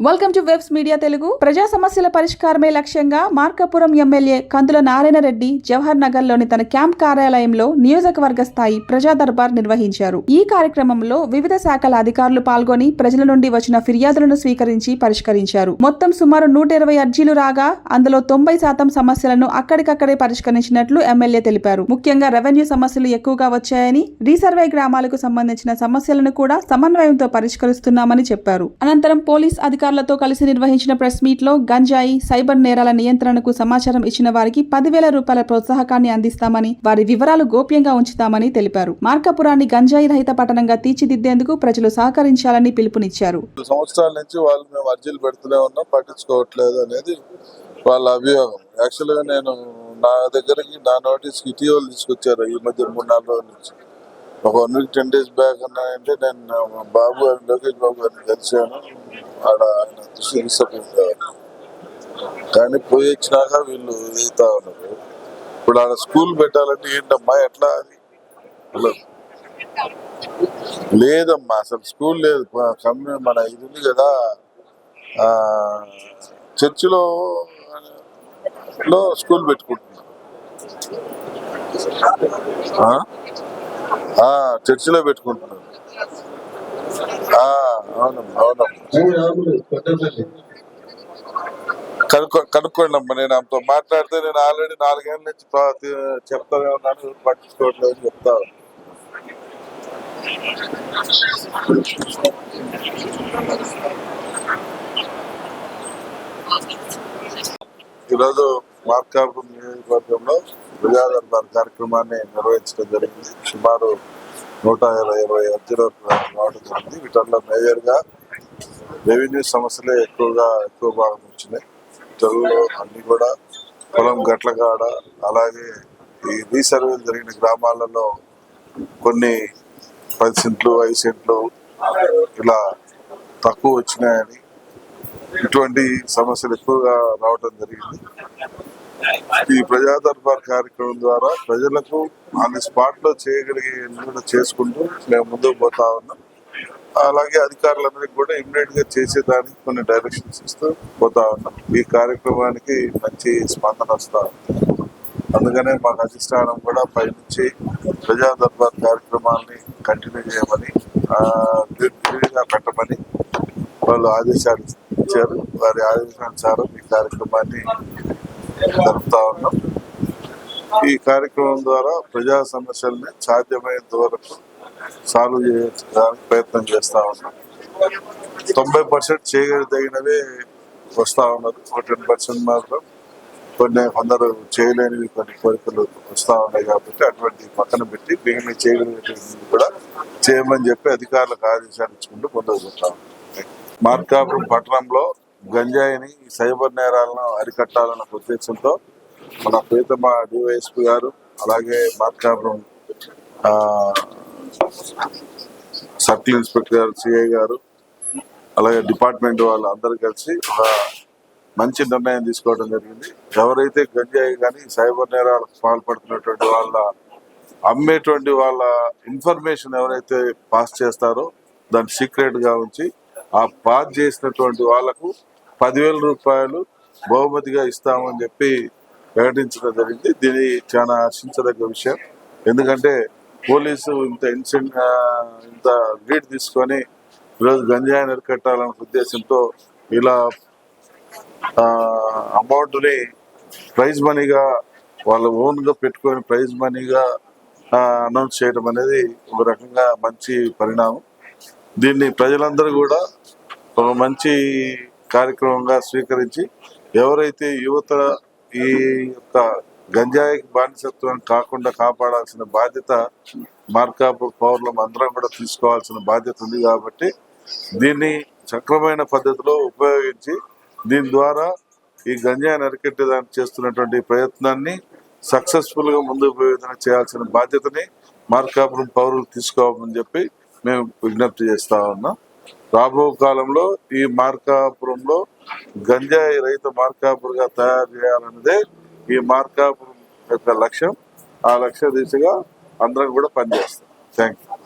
Welcome to webs media Telugu. ప్రజా సమస్యల పరిష్కారమే లక్ష్యంగా మార్కాపురం ఎమ్మెల్యే కందుల నారాయణరెడ్డి జవహర్ నగర్ లోని తన క్యాంప్ కార్యాలయంలో నియోజకవర్గ స్థాయి ప్రజా దర్బార్ నిర్వహించారు. ఈ కార్యక్రమంలో వివిధ శాఖల అధికారులు పాల్గొని ప్రజల నుండి వచ్చిన ఫిర్యాదులను స్వీకరించి పరిష్కరించారు. మొత్తం సుమారు 120 అర్జీలు రాగా అందులో 90% సమస్యలను అక్కడికక్కడే పరిష్కరించినట్లు ఎమ్మెల్యే తెలిపారు. ముఖ్యంగా రెవెన్యూ సమస్యలు ఎక్కువగా వచ్చాయని, రీసర్వే గ్రామాలకు సంబంధించిన సమస్యలను కూడా సమన్వయంతో పరిష్కరిస్తున్నామని చెప్పారు. అనంతరం పోలీస్ అధికారులతో కలిసి నిర్వహించిన ప్రెస్ మీట్ లో గంజాయి, సైబర్ నేరాల నియంత్రణకు సమాచారం ఇచ్చిన వారికి 10,000 రూపాయల ప్రోత్సాహకాన్ని అందిస్తామని, వారి వివరాలు గోప్యంగా ఉంచుతామని తెలిపారు. మార్కాపురాన్ని గంజాయి రహిత పట్టణంగా తీర్చిదిద్దేందుకు ప్రజలు సహకరించాలని పిలుపునిచ్చారు. సంవత్సరాల నుంచి వాళ్ళు మేము అర్జీలు పెడుతూనే ఉన్నాం, పట్టించుకోవట్లేదు అనేది వాళ్ళ అభియోగం. యాక్చువల్ గా నేను నా దగ్గరికి నా నోటీస్ ఇటీవల తీసుకొచ్చారు ఈ మధ్య 3-4 రోజుల నుంచి. ఒక 1 week 10 days బ్యాక్ అన్నాయంటే నేను బాబు గారిని, లోకేష్ బాబు గారిని కలిశాను. ఆడ ఆయన దృష్టి తీసుకెళ్ళారు, కానీ పోయి వచ్చినాక వీళ్ళు ఎదుగుతా ఉన్నారు. ఇప్పుడు ఆడ స్కూల్ పెట్టాలంటే ఏంటమ్మా, ఎట్లా అది లేదమ్మా, అసలు స్కూల్ లేదు. మన ఇది ఉంది కదా, చర్చిలో స్కూల్ పెట్టుకుంటున్నారు. చర్చిలో పెట్టుకుంటున్నారు. అవునమ్మా. కనుక్కోండి అమ్మా, నేను ఆమెతో మాట్లాడితే నేను ఆల్రెడీ 4 ఏళ్ళ నుంచి చెప్తానే ఉన్నాను, పట్టించుకోవట్లేదు అని చెప్తా. ఈరోజు మార్కాపురం నియోజకవర్గంలో ప్రజా దర్బార్ కార్యక్రమాన్ని నిర్వహించడం జరిగింది. సుమారు 120 అర్జీలు రావడం జరిగింది. వీటిల్లో మేజర్ గా రెవెన్యూ సమస్యలే ఎక్కువ భాగం వచ్చినాయి. వీటిల్లో అన్ని కూడా పొలం గట్లగాడ, అలాగే ఈ రీసర్వేలు జరిగిన గ్రామాలలో కొన్ని 10 సెంట్లు 5 సెంట్లు ఇలా తక్కువ వచ్చినాయని, ఇటువంటి సమస్యలు ఎక్కువగా రావడం జరిగింది. ఈ ప్రజా దర్బార్ కార్యక్రమం ద్వారా ప్రజలకు ఆన్ ది స్పాట్ లో చేయగలిగే చేసుకుంటూ మేము ముందుకు పోతా ఉన్నాం. అలాగే అధికారులందరికీ కూడా ఇమ్మీడియట్ గా చేసేదానికి కొన్ని డైరెక్షన్స్ ఇస్తూ పోతా ఉన్నాం. ఈ కార్యక్రమానికి మంచి స్పందన వస్తా ఉంది. అందుకనే మాకు అధిష్టానం కూడా పైనుంచి ప్రజా దర్బార్ కార్యక్రమాన్ని కంటిన్యూ చేయమని, విడిగా పెట్టమని వాళ్ళు ఆదేశాలు ఇచ్చారు. వారి ఆదేశానుసారం ఈ కార్యక్రమాన్ని జరుపుతా ఉన్నాం. ఈ కార్యక్రమం ద్వారా ప్రజా సమస్యల్ని సాధ్యమైనంత వరకు సాల్వ్ చేయడానికి ప్రయత్నం చేస్తా ఉన్నాం. 90% చేయగలిగినవే వస్తా ఉన్నారు. 10% మాత్రం కొందరు చేయలేనివి కొన్ని కోరికలు వస్తా ఉన్నాయి. కాబట్టి అటువంటి పక్కన పెట్టి మిగిలిన చేయగలిగినవి కూడా చేయమని చెప్పి అధికారులకు ఆదేశాలు ఇచ్చుకుంటూ ముందుకు పోతా ఉన్నాం. మార్కాపురం పట్టణంలో గంజాయిని, సైబర్ నేరాలను అరికట్టాలన్న ఉద్దేశంతో మన ప్రీతమ డివైఎస్పీ గారు, అలాగే మార్కాపురం సర్కిల్ ఇన్స్పెక్టర్ గారు, సిఐ గారు, అలాగే డిపార్ట్మెంట్ వాళ్ళు అందరూ కలిసి ఒక మంచి నిర్ణయం తీసుకోవడం జరిగింది. ఎవరైతే గంజాయి కానీ సైబర్ నేరాలకు పాల్పడుతున్నటువంటి అమ్మేటువంటి వాళ్ళ ఇన్ఫర్మేషన్ ఎవరైతే పాస్ చేస్తారో దాన్ని సీక్రెట్ గా ఉంచి ఆ పాస్ చేసినటువంటి వాళ్లకు 10,000 రూపాయలు బహుమతిగా ఇస్తామని చెప్పి ప్రకటించడం జరిగింది. దీన్ని చాలా హర్షించదగ్గ విషయం. ఎందుకంటే పోలీసు ఇంత లీడ్ తీసుకొని ఈరోజు గంజాయిని అరికట్టాలనే ఉద్దేశంతో ఇలా అమౌంట్ని ప్రైజ్ మనీగా వాళ్ళ ఓన్ గా పెట్టుకొని ప్రైజ్ మనీగా అనౌన్స్ చేయడం అనేది ఒక రకంగా మంచి పరిణామం. దీన్ని ప్రజలందరూ కూడా ఒక మంచి కార్యక్రమంగా స్వీకరించి ఎవరైతే యువత ఈ యొక్క గంజాయికి బానిసత్వం కాకుండా కాపాడాల్సిన బాధ్యత మార్కాపురం పౌరులం అందరం కూడా తీసుకోవాల్సిన బాధ్యత ఉంది. కాబట్టి దీన్ని సక్రమైన పద్ధతిలో ఉపయోగించి దీని ద్వారా ఈ గంజాయిని అరికట్టేదానికి చేస్తున్నటువంటి ప్రయత్నాన్ని సక్సెస్ఫుల్ గా ముందుకు పోయే విధంగా చేయాల్సిన బాధ్యతని మార్కాపురం పౌరులు తీసుకోవాలని చెప్పి మేము విజ్ఞప్తి చేస్తా ఉన్నాం. రాబో కాలంలో ఈ మార్కాపురంలో గంజాయి రహిత మార్కాపురంగా తయారు చేయాలన్నదే ఈ మార్కాపురం యొక్క లక్ష్యం. ఆ లక్ష్య దిశగా అందరం కూడా పనిచేస్తాం. Thank you.